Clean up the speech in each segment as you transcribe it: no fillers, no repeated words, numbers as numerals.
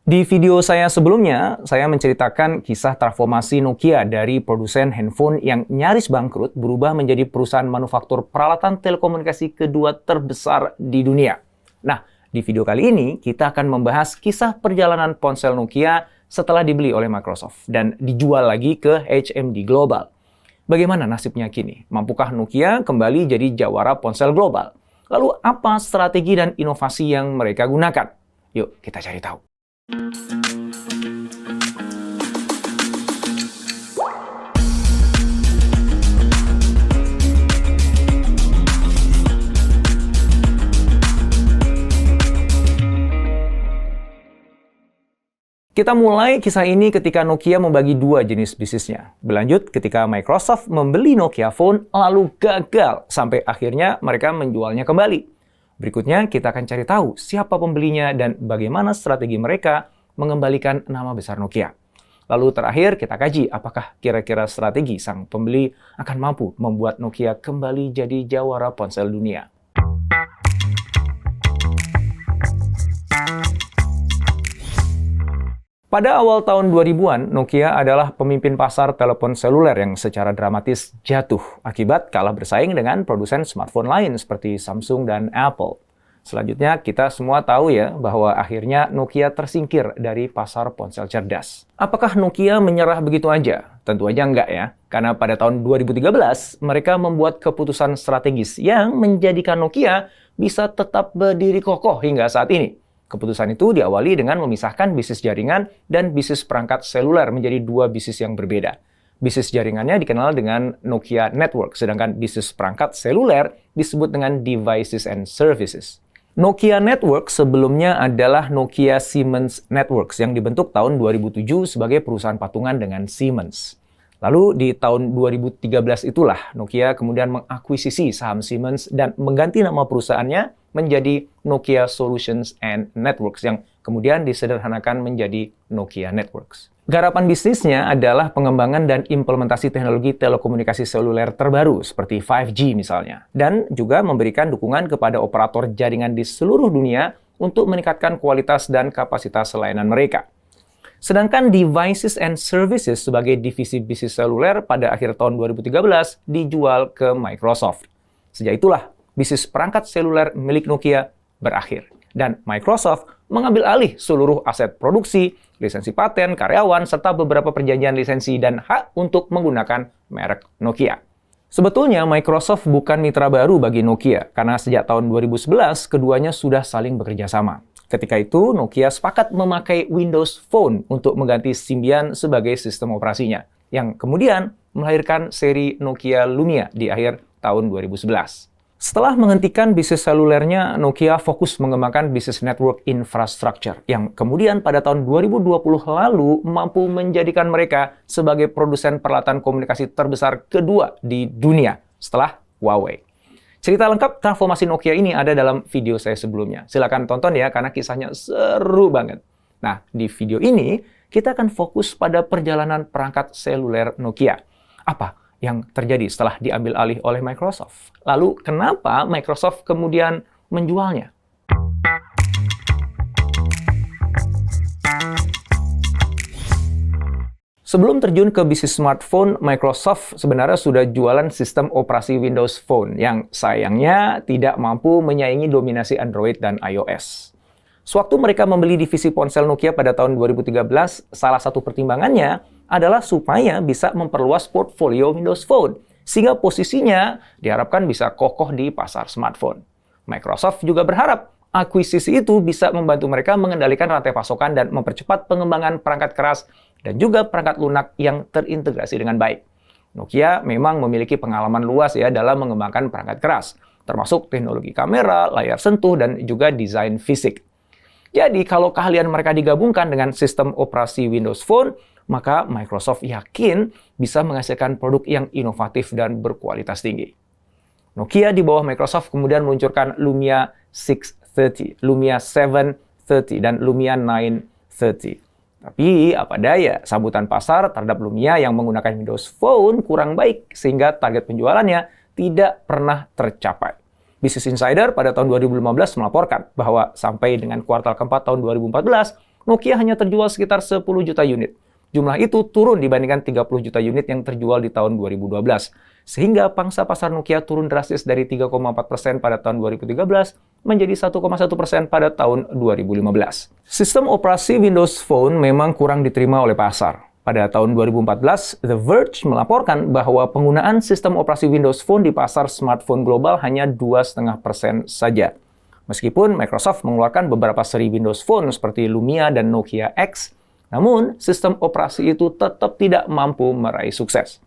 Di video saya sebelumnya, saya menceritakan kisah transformasi Nokia dari produsen handphone yang nyaris bangkrut berubah menjadi perusahaan manufaktur peralatan telekomunikasi kedua terbesar di dunia. Nah, di video kali ini kita akan membahas kisah perjalanan ponsel Nokia setelah dibeli oleh Microsoft dan dijual lagi ke HMD Global. Bagaimana nasibnya kini? Mampukah Nokia kembali jadi jawara ponsel global? Lalu apa strategi dan inovasi yang mereka gunakan? Yuk kita cari tahu. Kita mulai kisah ini ketika Nokia membagi dua jenis bisnisnya. Berlanjut ketika Microsoft membeli Nokia Phone lalu gagal sampai akhirnya mereka menjualnya kembali. Berikutnya kita akan cari tahu siapa pembelinya dan bagaimana strategi mereka mengembalikan nama besar Nokia. Lalu terakhir kita kaji apakah kira-kira strategi sang pembeli akan mampu membuat Nokia kembali jadi jawara ponsel dunia. Pada awal tahun 2000-an, Nokia adalah pemimpin pasar telepon seluler yang secara dramatis jatuh akibat kalah bersaing dengan produsen smartphone lain seperti Samsung dan Apple. Selanjutnya, kita semua tahu ya bahwa akhirnya Nokia tersingkir dari pasar ponsel cerdas. Apakah Nokia menyerah begitu aja? Tentu aja enggak ya, karena pada tahun 2013, mereka membuat keputusan strategis yang menjadikan Nokia bisa tetap berdiri kokoh hingga saat ini. Keputusan itu diawali dengan memisahkan bisnis jaringan dan bisnis perangkat seluler menjadi dua bisnis yang berbeda. Bisnis jaringannya dikenal dengan Nokia Network, sedangkan bisnis perangkat seluler disebut dengan Devices and Services. Nokia Network sebelumnya adalah Nokia Siemens Networks yang dibentuk tahun 2007 sebagai perusahaan patungan dengan Siemens. Lalu di tahun 2013 itulah Nokia kemudian mengakuisisi saham Siemens dan mengganti nama perusahaannya menjadi Nokia Solutions and Networks yang kemudian disederhanakan menjadi Nokia Networks. Garapan bisnisnya adalah pengembangan dan implementasi teknologi telekomunikasi seluler terbaru seperti 5G misalnya, dan juga memberikan dukungan kepada operator jaringan di seluruh dunia untuk meningkatkan kualitas dan kapasitas layanan mereka. Sedangkan Devices and Services sebagai divisi bisnis seluler pada akhir tahun 2013 dijual ke Microsoft. Sejak itulah, bisnis perangkat seluler milik Nokia berakhir. Dan Microsoft mengambil alih seluruh aset produksi, lisensi paten, karyawan, serta beberapa perjanjian lisensi dan hak untuk menggunakan merek Nokia. Sebetulnya Microsoft bukan mitra baru bagi Nokia, karena sejak tahun 2011 keduanya sudah saling bekerja sama. Ketika itu, Nokia sepakat memakai Windows Phone untuk mengganti Symbian sebagai sistem operasinya, yang kemudian melahirkan seri Nokia Lumia di akhir tahun 2011. Setelah menghentikan bisnis selulernya, Nokia fokus mengembangkan bisnis network infrastructure, yang kemudian pada tahun 2020 lalu mampu menjadikan mereka sebagai produsen peralatan komunikasi terbesar kedua di dunia setelah Huawei. Cerita lengkap transformasi Nokia ini ada dalam video saya sebelumnya. Silakan tonton ya, karena kisahnya seru banget. Nah, di video ini, kita akan fokus pada perjalanan perangkat seluler Nokia. Apa yang terjadi setelah diambil alih oleh Microsoft? Lalu, kenapa Microsoft kemudian menjualnya? Sebelum terjun ke bisnis smartphone, Microsoft sebenarnya sudah jualan sistem operasi Windows Phone yang sayangnya tidak mampu menyaingi dominasi Android dan iOS. Sewaktu mereka membeli divisi ponsel Nokia pada tahun 2013, salah satu pertimbangannya adalah supaya bisa memperluas portfolio Windows Phone, sehingga posisinya diharapkan bisa kokoh di pasar smartphone. Microsoft juga berharap akuisisi itu bisa membantu mereka mengendalikan rantai pasokan dan mempercepat pengembangan perangkat keras dan juga perangkat lunak yang terintegrasi dengan baik. Nokia memang memiliki pengalaman luas ya dalam mengembangkan perangkat keras, termasuk teknologi kamera, layar sentuh, dan juga desain fisik. Jadi kalau keahlian mereka digabungkan dengan sistem operasi Windows Phone, maka Microsoft yakin bisa menghasilkan produk yang inovatif dan berkualitas tinggi. Nokia di bawah Microsoft kemudian meluncurkan Lumia 630, Lumia 730, dan Lumia 930. Tapi apa daya, sambutan pasar terhadap Lumia yang menggunakan Windows Phone kurang baik sehingga target penjualannya tidak pernah tercapai. Business Insider pada tahun 2015 melaporkan bahwa sampai dengan kuartal keempat tahun 2014, Nokia hanya terjual sekitar 10 juta unit. Jumlah itu turun dibandingkan 30 juta unit yang terjual di tahun 2012. Sehingga pangsa pasar Nokia turun drastis dari 3,4% pada tahun 2013 menjadi 1,1% pada tahun 2015. Sistem operasi Windows Phone memang kurang diterima oleh pasar. Pada tahun 2014, The Verge melaporkan bahwa penggunaan sistem operasi Windows Phone di pasar smartphone global hanya 2,5% saja. Meskipun Microsoft mengeluarkan beberapa seri Windows Phone seperti Lumia dan Nokia X, namun sistem operasi itu tetap tidak mampu meraih sukses.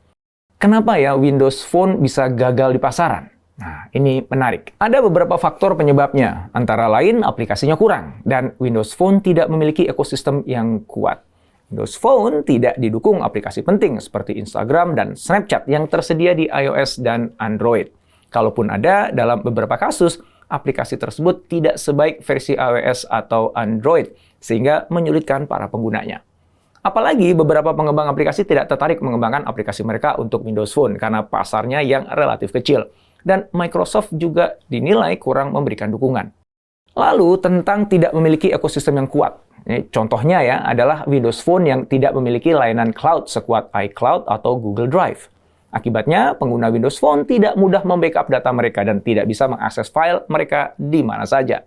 Kenapa ya Windows Phone bisa gagal di pasaran? Nah, ini menarik. Ada beberapa faktor penyebabnya, antara lain aplikasinya kurang, dan Windows Phone tidak memiliki ekosistem yang kuat. Windows Phone tidak didukung aplikasi penting seperti Instagram dan Snapchat yang tersedia di iOS dan Android. Kalaupun ada, dalam beberapa kasus, aplikasi tersebut tidak sebaik versi iOS atau Android, sehingga menyulitkan para penggunanya. Apalagi beberapa pengembang aplikasi tidak tertarik mengembangkan aplikasi mereka untuk Windows Phone karena pasarnya yang relatif kecil. Dan Microsoft juga dinilai kurang memberikan dukungan. Lalu tentang tidak memiliki ekosistem yang kuat. Contohnya ya adalah Windows Phone yang tidak memiliki layanan cloud sekuat iCloud atau Google Drive. Akibatnya, pengguna Windows Phone tidak mudah membackup data mereka dan tidak bisa mengakses file mereka di mana saja.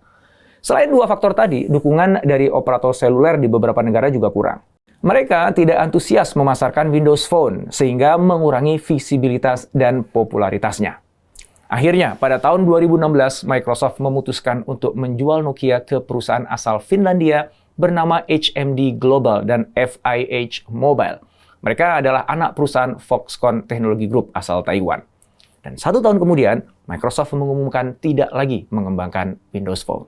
Selain dua faktor tadi, dukungan dari operator seluler di beberapa negara juga kurang. Mereka tidak antusias memasarkan Windows Phone, sehingga mengurangi visibilitas dan popularitasnya. Akhirnya, pada tahun 2016, Microsoft memutuskan untuk menjual Nokia ke perusahaan asal Finlandia bernama HMD Global dan FIH Mobile. Mereka adalah anak perusahaan Foxconn Technology Group asal Taiwan. Dan 1 tahun kemudian, Microsoft mengumumkan tidak lagi mengembangkan Windows Phone.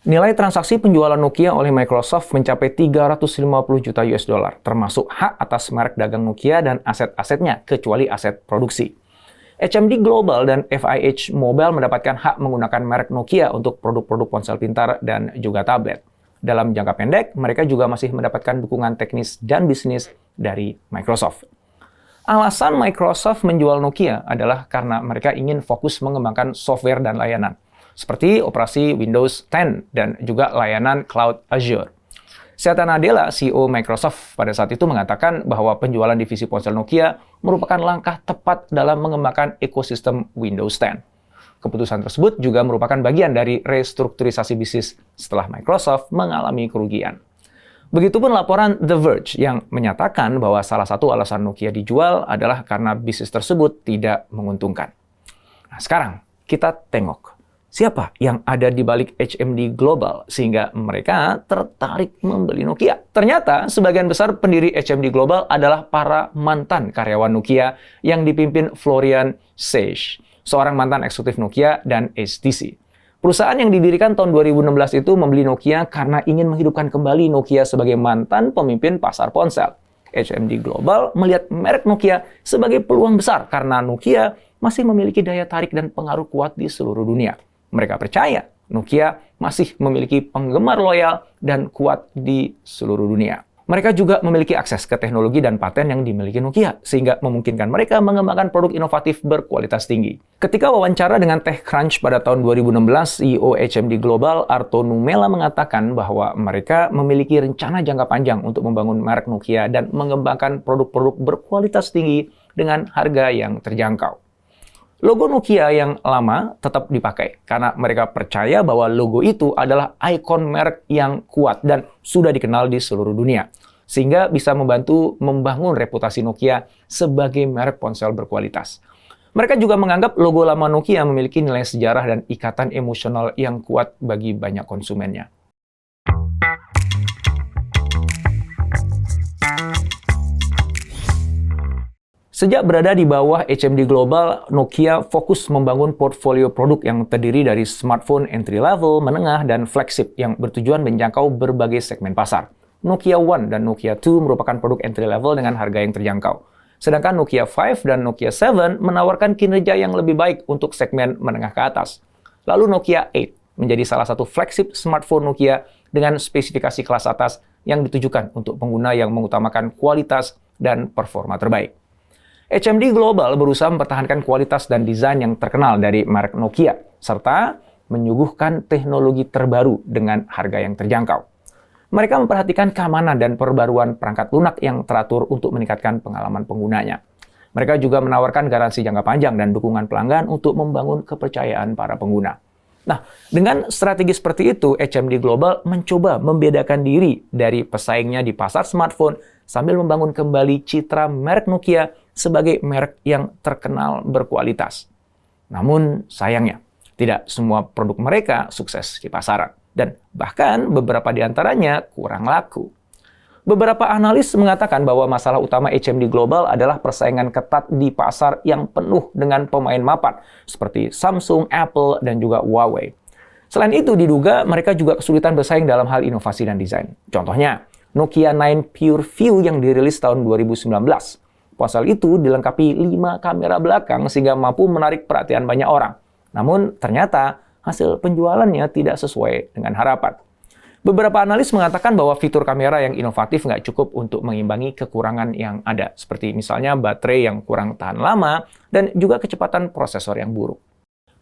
Nilai transaksi penjualan Nokia oleh Microsoft mencapai 350 juta US dollar, termasuk hak atas merek dagang Nokia dan aset-asetnya, kecuali aset produksi. HMD Global dan FIH Mobile mendapatkan hak menggunakan merek Nokia untuk produk-produk ponsel pintar dan juga tablet. Dalam jangka pendek, mereka juga masih mendapatkan dukungan teknis dan bisnis dari Microsoft. Alasan Microsoft menjual Nokia adalah karena mereka ingin fokus mengembangkan software dan layanan, seperti operasi Windows 10 dan juga layanan Cloud Azure. Satya Nadella, CEO Microsoft, pada saat itu mengatakan bahwa penjualan divisi ponsel Nokia merupakan langkah tepat dalam mengembangkan ekosistem Windows 10. Keputusan tersebut juga merupakan bagian dari restrukturisasi bisnis setelah Microsoft mengalami kerugian. Begitupun laporan The Verge yang menyatakan bahwa salah satu alasan Nokia dijual adalah karena bisnis tersebut tidak menguntungkan. Nah, sekarang kita tengok siapa yang ada di balik HMD Global sehingga mereka tertarik membeli Nokia. Ternyata sebagian besar pendiri HMD Global adalah para mantan karyawan Nokia yang dipimpin Florian Sage, seorang mantan eksekutif Nokia dan HTC. Perusahaan yang didirikan tahun 2016 itu membeli Nokia karena ingin menghidupkan kembali Nokia sebagai mantan pemimpin pasar ponsel. HMD Global melihat merek Nokia sebagai peluang besar karena Nokia masih memiliki daya tarik dan pengaruh kuat di seluruh dunia. Mereka percaya Nokia masih memiliki penggemar loyal dan kuat di seluruh dunia. Mereka juga memiliki akses ke teknologi dan paten yang dimiliki Nokia, sehingga memungkinkan mereka mengembangkan produk inovatif berkualitas tinggi. Ketika wawancara dengan TechCrunch pada tahun 2016, CEO HMD Global, Arto Numela, mengatakan bahwa mereka memiliki rencana jangka panjang untuk membangun merek Nokia dan mengembangkan produk-produk berkualitas tinggi dengan harga yang terjangkau. Logo Nokia yang lama tetap dipakai karena mereka percaya bahwa logo itu adalah ikon merek yang kuat dan sudah dikenal di seluruh dunia, sehingga bisa membantu membangun reputasi Nokia sebagai merek ponsel berkualitas. Mereka juga menganggap logo lama Nokia memiliki nilai sejarah dan ikatan emosional yang kuat bagi banyak konsumennya. Sejak berada di bawah HMD Global, Nokia fokus membangun portfolio produk yang terdiri dari smartphone entry level, menengah, dan flagship yang bertujuan menjangkau berbagai segmen pasar. Nokia One dan Nokia 2 merupakan produk entry level dengan harga yang terjangkau. Sedangkan Nokia 5 dan Nokia 7 menawarkan kinerja yang lebih baik untuk segmen menengah ke atas. Lalu Nokia 8 menjadi salah satu flagship smartphone Nokia dengan spesifikasi kelas atas yang ditujukan untuk pengguna yang mengutamakan kualitas dan performa terbaik. HMD Global berusaha mempertahankan kualitas dan desain yang terkenal dari merek Nokia, serta menyuguhkan teknologi terbaru dengan harga yang terjangkau. Mereka memperhatikan keamanan dan perbaruan perangkat lunak yang teratur untuk meningkatkan pengalaman penggunanya. Mereka juga menawarkan garansi jangka panjang dan dukungan pelanggan untuk membangun kepercayaan para pengguna. Nah, dengan strategi seperti itu, HMD Global mencoba membedakan diri dari pesaingnya di pasar smartphone sambil membangun kembali citra merek Nokia sebagai merek yang terkenal berkualitas. Namun, sayangnya, tidak semua produk mereka sukses di pasaran. Dan bahkan beberapa di antaranya kurang laku. Beberapa analis mengatakan bahwa masalah utama HMD Global adalah persaingan ketat di pasar yang penuh dengan pemain mapan, seperti Samsung, Apple, dan juga Huawei. Selain itu, diduga mereka juga kesulitan bersaing dalam hal inovasi dan desain. Contohnya, Nokia 9 Pure View yang dirilis tahun 2019. Ponsel itu dilengkapi 5 kamera belakang sehingga mampu menarik perhatian banyak orang. Namun, ternyata hasil penjualannya tidak sesuai dengan harapan. Beberapa analis mengatakan bahwa fitur kamera yang inovatif nggak cukup untuk mengimbangi kekurangan yang ada, seperti misalnya baterai yang kurang tahan lama dan juga kecepatan prosesor yang buruk.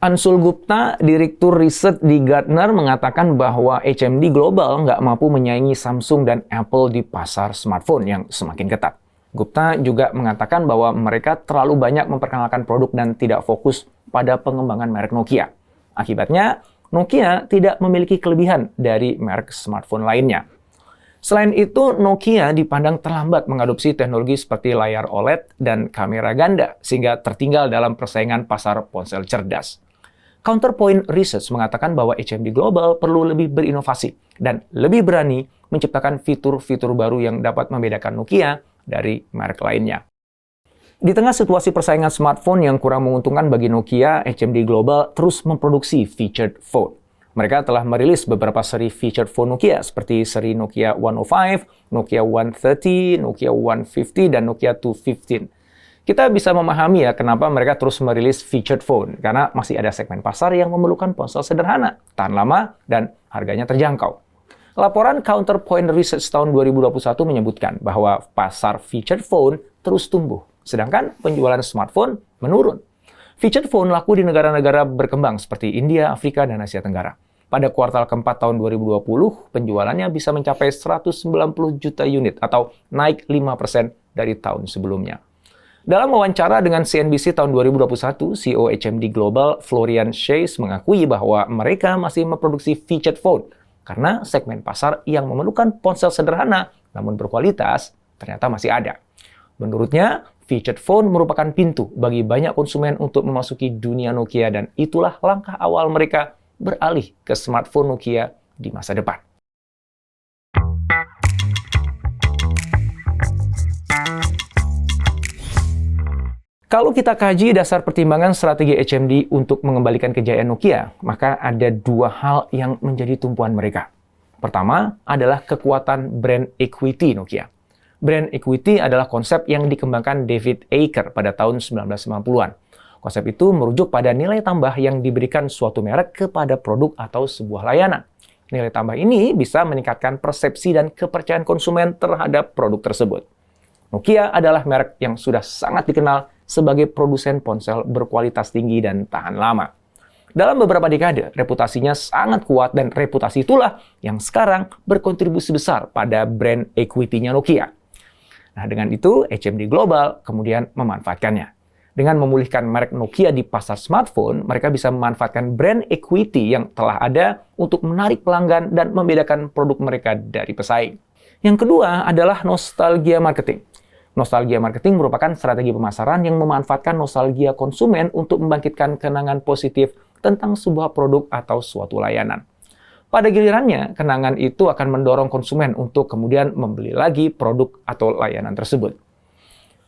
Anshul Gupta, Direktur Riset di Gartner, mengatakan bahwa HMD Global nggak mampu menyaingi Samsung dan Apple di pasar smartphone yang semakin ketat. Gupta juga mengatakan bahwa mereka terlalu banyak memperkenalkan produk dan tidak fokus pada pengembangan merek Nokia. Akibatnya, Nokia tidak memiliki kelebihan dari merek smartphone lainnya. Selain itu, Nokia dipandang terlambat mengadopsi teknologi seperti layar OLED dan kamera ganda, sehingga tertinggal dalam persaingan pasar ponsel cerdas. Counterpoint Research mengatakan bahwa HMD Global perlu lebih berinovasi dan lebih berani menciptakan fitur-fitur baru yang dapat membedakan Nokia dari merek lainnya. Di tengah situasi persaingan smartphone yang kurang menguntungkan bagi Nokia, HMD Global terus memproduksi featured phone. Mereka telah merilis beberapa seri featured phone Nokia seperti seri Nokia 105, Nokia 130, Nokia 150, dan Nokia 215. Kita bisa memahami ya kenapa mereka terus merilis featured phone, karena masih ada segmen pasar yang memerlukan ponsel sederhana, tahan lama, dan harganya terjangkau. Laporan Counterpoint Research tahun 2021 menyebutkan bahwa pasar featured phone terus tumbuh, sedangkan penjualan smartphone menurun. Featured phone laku di negara-negara berkembang seperti India, Afrika, dan Asia Tenggara. Pada kuartal keempat tahun 2020, penjualannya bisa mencapai 190 juta unit atau naik 5% dari tahun sebelumnya. Dalam wawancara dengan CNBC tahun 2021, CEO HMD Global, Florian Scheiss, mengakui bahwa mereka masih memproduksi featured phone karena segmen pasar yang memerlukan ponsel sederhana namun berkualitas ternyata masih ada. Menurutnya, featured phone merupakan pintu bagi banyak konsumen untuk memasuki dunia Nokia dan itulah langkah awal mereka beralih ke smartphone Nokia di masa depan. Kalau kita kaji dasar pertimbangan strategi HMD untuk mengembalikan kejayaan Nokia, maka ada dua hal yang menjadi tumpuan mereka. Pertama adalah kekuatan brand equity Nokia. Brand equity adalah konsep yang dikembangkan David Aker pada tahun 1990-an. Konsep itu merujuk pada nilai tambah yang diberikan suatu merek kepada produk atau sebuah layanan. Nilai tambah ini bisa meningkatkan persepsi dan kepercayaan konsumen terhadap produk tersebut. Nokia adalah merek yang sudah sangat dikenal sebagai produsen ponsel berkualitas tinggi dan tahan lama. Dalam beberapa dekade, reputasinya sangat kuat dan reputasi itulah yang sekarang berkontribusi besar pada brand equity-nya Nokia. Nah, dengan itu, HMD Global kemudian memanfaatkannya. Dengan memulihkan merek Nokia di pasar smartphone, mereka bisa memanfaatkan brand equity yang telah ada untuk menarik pelanggan dan membedakan produk mereka dari pesaing. Yang kedua adalah nostalgia marketing. Nostalgia marketing merupakan strategi pemasaran yang memanfaatkan nostalgia konsumen untuk membangkitkan kenangan positif tentang sebuah produk atau suatu layanan. Pada gilirannya, kenangan itu akan mendorong konsumen untuk kemudian membeli lagi produk atau layanan tersebut.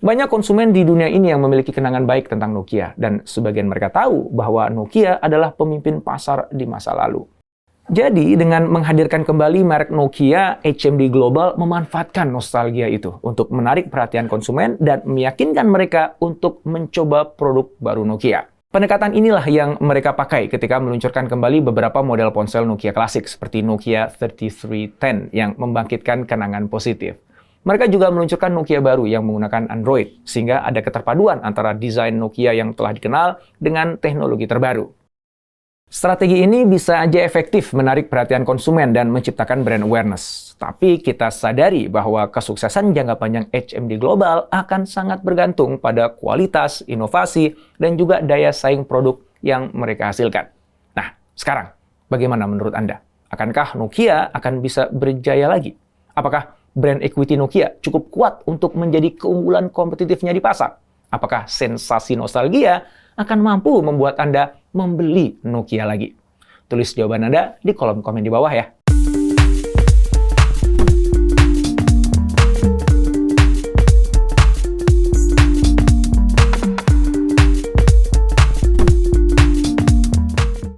Banyak konsumen di dunia ini yang memiliki kenangan baik tentang Nokia, dan sebagian mereka tahu bahwa Nokia adalah pemimpin pasar di masa lalu. Jadi, dengan menghadirkan kembali merek Nokia, HMD Global memanfaatkan nostalgia itu untuk menarik perhatian konsumen dan meyakinkan mereka untuk mencoba produk baru Nokia. Pendekatan inilah yang mereka pakai ketika meluncurkan kembali beberapa model ponsel Nokia klasik seperti Nokia 3310 yang membangkitkan kenangan positif. Mereka juga meluncurkan Nokia baru yang menggunakan Android, sehingga ada keterpaduan antara desain Nokia yang telah dikenal dengan teknologi terbaru. Strategi ini bisa aja efektif menarik perhatian konsumen dan menciptakan brand awareness. Tapi kita sadari bahwa kesuksesan jangka panjang HMD global akan sangat bergantung pada kualitas, inovasi, dan juga daya saing produk yang mereka hasilkan. Nah, sekarang bagaimana menurut Anda? Akankah Nokia akan bisa berjaya lagi? Apakah brand equity Nokia cukup kuat untuk menjadi keunggulan kompetitifnya di pasar? Apakah sensasi nostalgia akan mampu membuat Anda membeli Nokia lagi? Tulis jawaban Anda di kolom komen di bawah ya.